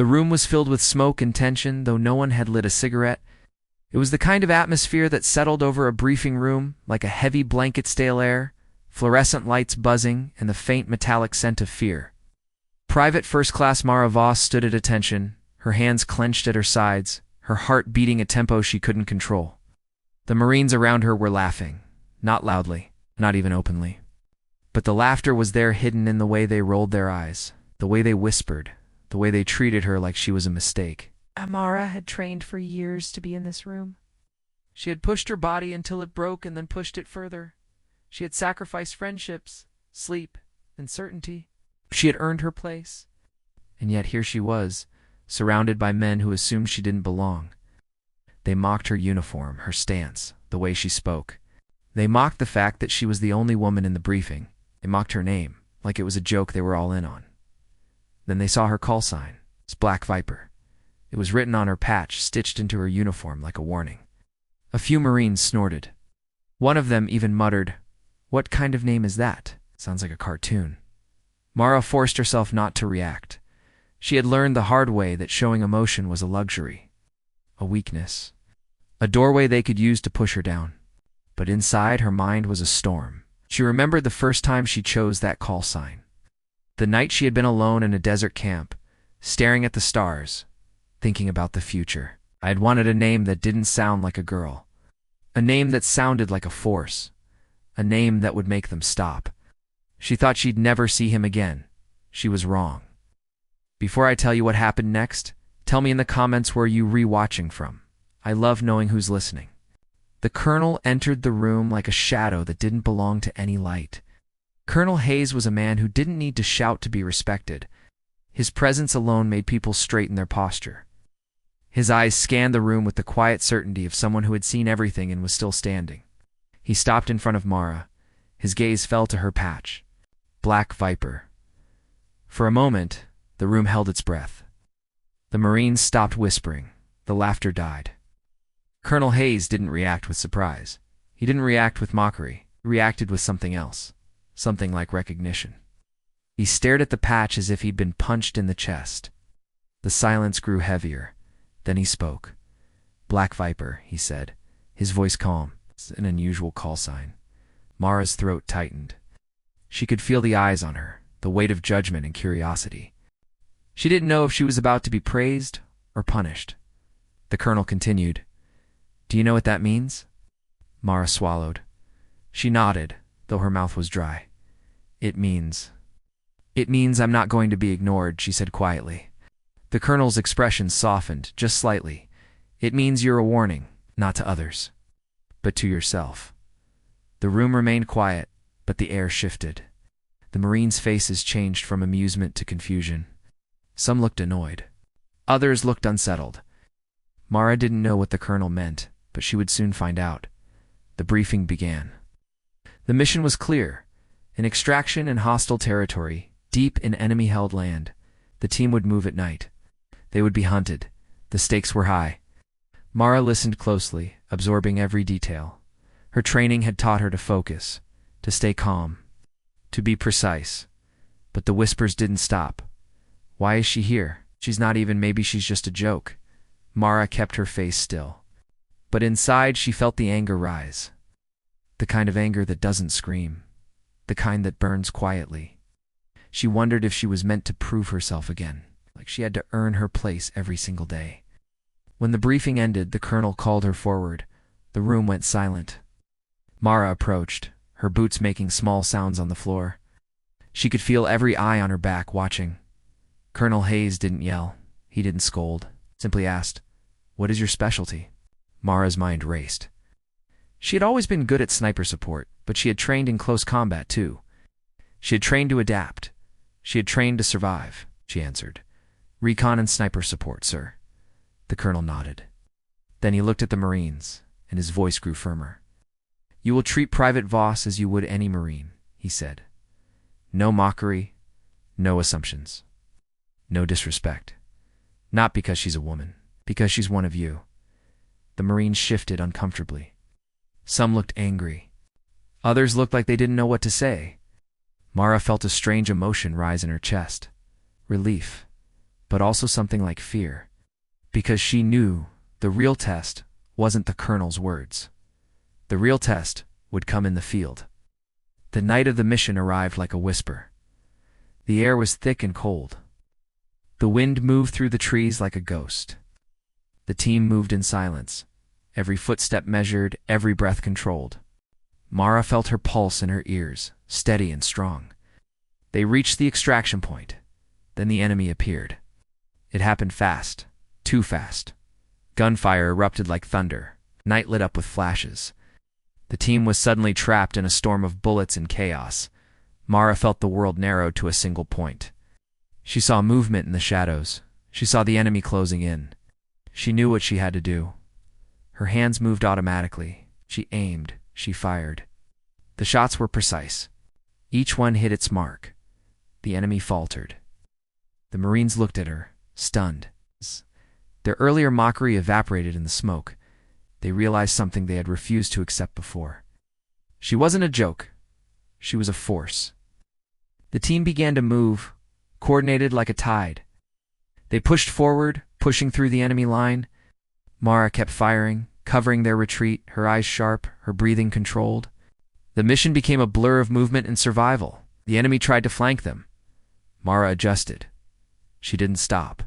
The room was filled with smoke and tension, though no one had lit a cigarette. It was the kind of atmosphere that settled over a briefing room, like a heavy blanket stale air, fluorescent lights buzzing, and the faint metallic scent of fear. Private First Class Mara Voss stood at attention, her hands clenched at her sides, her heart beating a tempo she couldn't control. The Marines around her were laughing, not loudly, not even openly. But the laughter was there, hidden in the way they rolled their eyes, the way they whispered, the way they treated her like she was a mistake. Mara had trained for years to be in this room. She had pushed her body until it broke and then pushed it further. She had sacrificed friendships, sleep, and certainty. She had earned her place. And yet here she was, surrounded by men who assumed she didn't belong. They mocked her uniform, her stance, the way she spoke. They mocked the fact that she was the only woman in the briefing. They mocked her name, like it was a joke they were all in on. Then they saw her call sign. It's Black Viper. It was written on her patch, stitched into her uniform like a warning. A few Marines snorted. One of them even muttered, "What kind of name is that? Sounds like a cartoon." Mara forced herself not to react. She had learned the hard way that showing emotion was a luxury, a weakness, a doorway they could use to push her down. But inside her mind was a storm. She remembered the first time she chose that call sign. The night she had been alone in a desert camp, staring at the stars, thinking about the future. I had wanted a name that didn't sound like a girl. A name that sounded like a force. A name that would make them stop. She thought she'd never see him again. She was wrong. Before I tell you what happened next, tell me in the comments where you re-watching from. I love knowing who's listening. The Colonel entered the room like a shadow that didn't belong to any light. Colonel Hayes was a man who didn't need to shout to be respected. His presence alone made people straighten their posture. His eyes scanned the room with the quiet certainty of someone who had seen everything and was still standing. He stopped in front of Mara. His gaze fell to her patch. Black Viper. For a moment, the room held its breath. The Marines stopped whispering. The laughter died. Colonel Hayes didn't react with surprise. He didn't react with mockery. He reacted with something else. Something like recognition. He stared at the patch as if he'd been punched in the chest. The silence grew heavier. Then he spoke. Black Viper, he said, his voice calm. It's an unusual call sign. Mara's throat tightened. She could feel the eyes on her, the weight of judgment and curiosity. She didn't know if she was about to be praised or punished. The Colonel continued. Do you know what that means? Mara swallowed. She nodded, though her mouth was dry. It means I'm not going to be ignored, she said quietly. The Colonel's expression softened, just slightly. It means you're a warning, not to others, but to yourself. The room remained quiet, but the air shifted. The Marines' faces changed from amusement to confusion. Some looked annoyed. Others looked unsettled. Mara didn't know what the Colonel meant, but she would soon find out. The briefing began. The mission was clear. An extraction in hostile territory, deep in enemy-held land. The team would move at night. They would be hunted. The stakes were high. Mara listened closely, absorbing every detail. Her training had taught her to focus, to stay calm, to be precise. But the whispers didn't stop. Why is she here? She's not even, maybe she's just a joke. Mara kept her face still. But inside she felt the anger rise. The kind of anger that doesn't scream. The kind that burns quietly. She wondered if she was meant to prove herself again, like she had to earn her place every single day. When the briefing ended, the Colonel called her forward. The room went silent. Mara approached, her boots making small sounds on the floor. She could feel every eye on her back watching. Colonel Hayes didn't yell. He didn't scold. Simply asked, "What is your specialty?" Mara's mind raced. She had always been good at sniper support, but she had trained in close combat too. She had trained to adapt. She had trained to survive, she answered. Recon and sniper support, sir. The Colonel nodded. Then he looked at the Marines, and his voice grew firmer. You will treat Private Voss as you would any Marine, he said. No mockery, no assumptions, no disrespect. Not because she's a woman, because she's one of you. The Marines shifted uncomfortably. Some looked angry. Others looked like they didn't know what to say. Mara felt a strange emotion rise in her chest. Relief, but also something like fear. Because she knew the real test wasn't the colonel's words. The real test would come in the field. The night of the mission arrived like a whisper. The air was thick and cold. The wind moved through the trees like a ghost. The team moved in silence, every footstep measured, every breath controlled. Mara felt her pulse in her ears, steady and strong. They reached the extraction point. Then the enemy appeared. It happened fast, too fast. Gunfire erupted like thunder. Night lit up with flashes. The team was suddenly trapped in a storm of bullets and chaos. Mara felt the world narrowed to a single point. She saw movement in the shadows. She saw the enemy closing in. She knew what she had to do. Her hands moved automatically. She aimed. She fired. The shots were precise. Each one hit its mark. The enemy faltered. The Marines looked at her, stunned. Their earlier mockery evaporated in the smoke. They realized something they had refused to accept before. She wasn't a joke. She was a force. The team began to move, coordinated like a tide. They pushed forward, pushing through the enemy line. Mara kept firing, covering their retreat, her eyes sharp, her breathing controlled. The mission became a blur of movement and survival. The enemy tried to flank them. Mara adjusted. She didn't stop.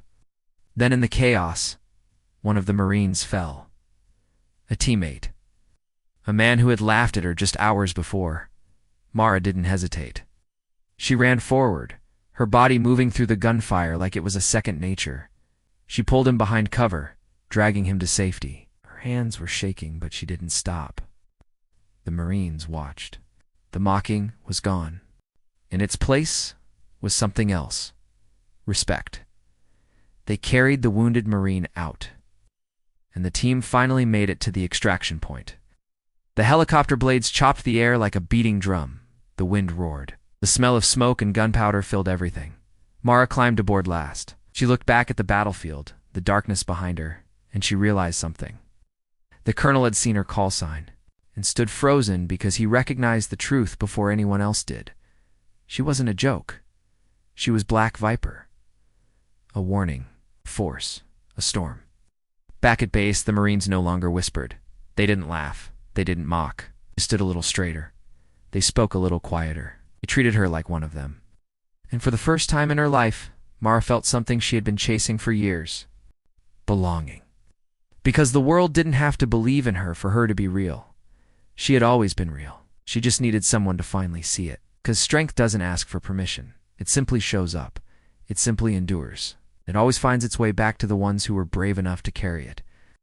Then in the chaos, one of the Marines fell. A teammate. A man who had laughed at her just hours before. Mara didn't hesitate. She ran forward, her body moving through the gunfire like it was a second nature. She pulled him behind cover, dragging him to safety. Her hands were shaking, but she didn't stop. The Marines watched. The mocking was gone. In its place was something else. Respect. They carried the wounded Marine out. And the team finally made it to the extraction point. The helicopter blades chopped the air like a beating drum. The wind roared. The smell of smoke and gunpowder filled everything. Mara climbed aboard last. She looked back at the battlefield, the darkness behind her, and she realized something. The colonel had seen her call sign and stood frozen because he recognized the truth before anyone else did. She wasn't a joke. She was Black Viper. A warning, force, a storm. Back at base, the Marines no longer whispered. They didn't laugh. They didn't mock. They stood a little straighter. They spoke a little quieter. They treated her like one of them. And for the first time in her life, Mara felt something she had been chasing for years. Belonging. Because the world didn't have to believe in her for her to be real. She had always been real. She just needed someone to finally see it. Because strength doesn't ask for permission. It simply shows up. It simply endures. It always finds its way back to the ones who were brave enough to carry it.